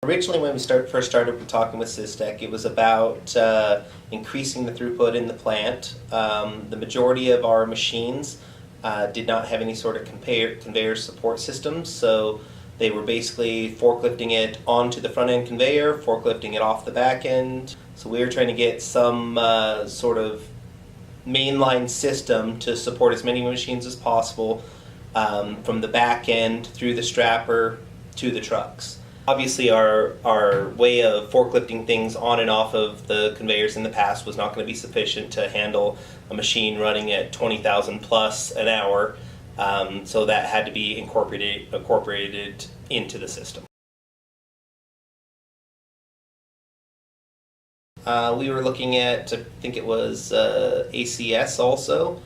Originally, when we first started talking with Systec, it was about increasing the throughput in the plant. The majority of our machines did not have any sort of conveyor support systems, so they were basically forklifting it onto the front end conveyor, forklifting it off the back end. So we were trying to get some sort of mainline system to support as many machines as possible from the back end through the strapper to the trucks. Obviously our way of forklifting things on and off of the conveyors in the past was not going to be sufficient to handle a machine running at 20,000 plus an hour, so that had to be incorporated into the system. We were looking at, I think it was ACS also,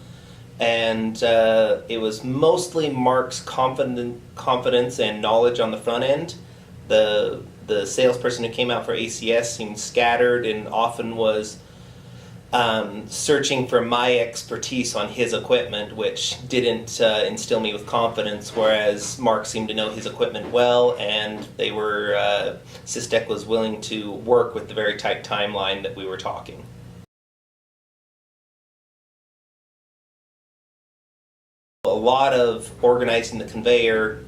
and it was mostly Mark's confidence and knowledge on the front end. The salesperson who came out for ACS seemed scattered and often was searching for my expertise on his equipment, which didn't instill me with confidence, whereas Mark seemed to know his equipment well, and they were Systec was willing to work with the very tight timeline that we were talking. A lot of organizing the conveyor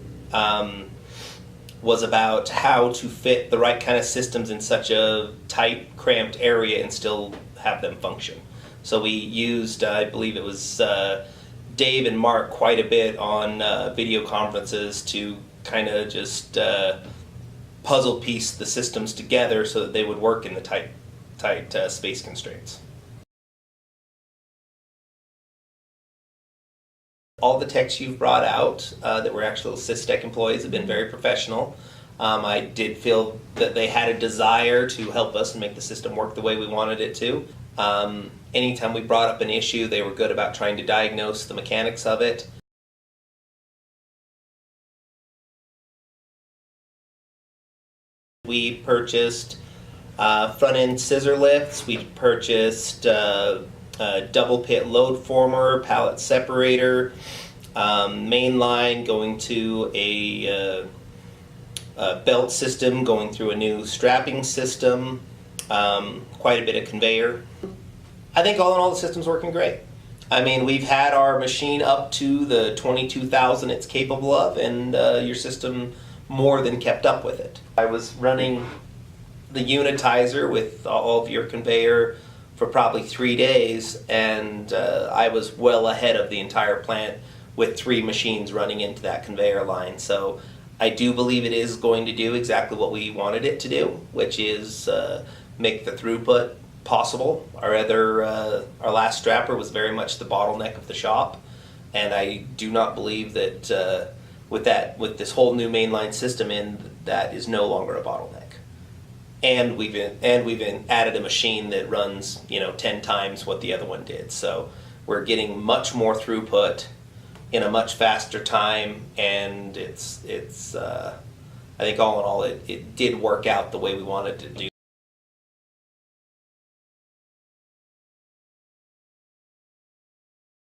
was about how to fit the right kind of systems in such a tight, cramped area and still have them function. So we used, I believe it was Dave and Mark, quite a bit on video conferences to kind of just puzzle piece the systems together so that they would work in the tight space constraints. All the techs you've brought out that were actual Systec employees have been very professional. I did feel that they had a desire to help us and make the system work the way we wanted it to. Anytime we brought up an issue, they were good about trying to diagnose the mechanics of it. We purchased front-end scissor lifts. We purchased double pit load former, pallet separator, main line going to a belt system, going through a new strapping system, quite a bit of conveyor. I think all in all the system's working great. I mean, we've had our machine up to the 22,000 it's capable of, and your system more than kept up with it. I was running the unitizer with all of your conveyor for probably 3 days, and I was well ahead of the entire plant with 3 machines running into that conveyor line. So I do believe it is going to do exactly what we wanted it to do, which is make the throughput possible. Our last strapper was very much the bottleneck of the shop, and I do not believe that with this whole new mainline system in, that is no longer a bottleneck. And we've added a machine that runs 10 times what the other one did. So we're getting much more throughput in a much faster time, and it's I think all in all it did work out the way we wanted to do.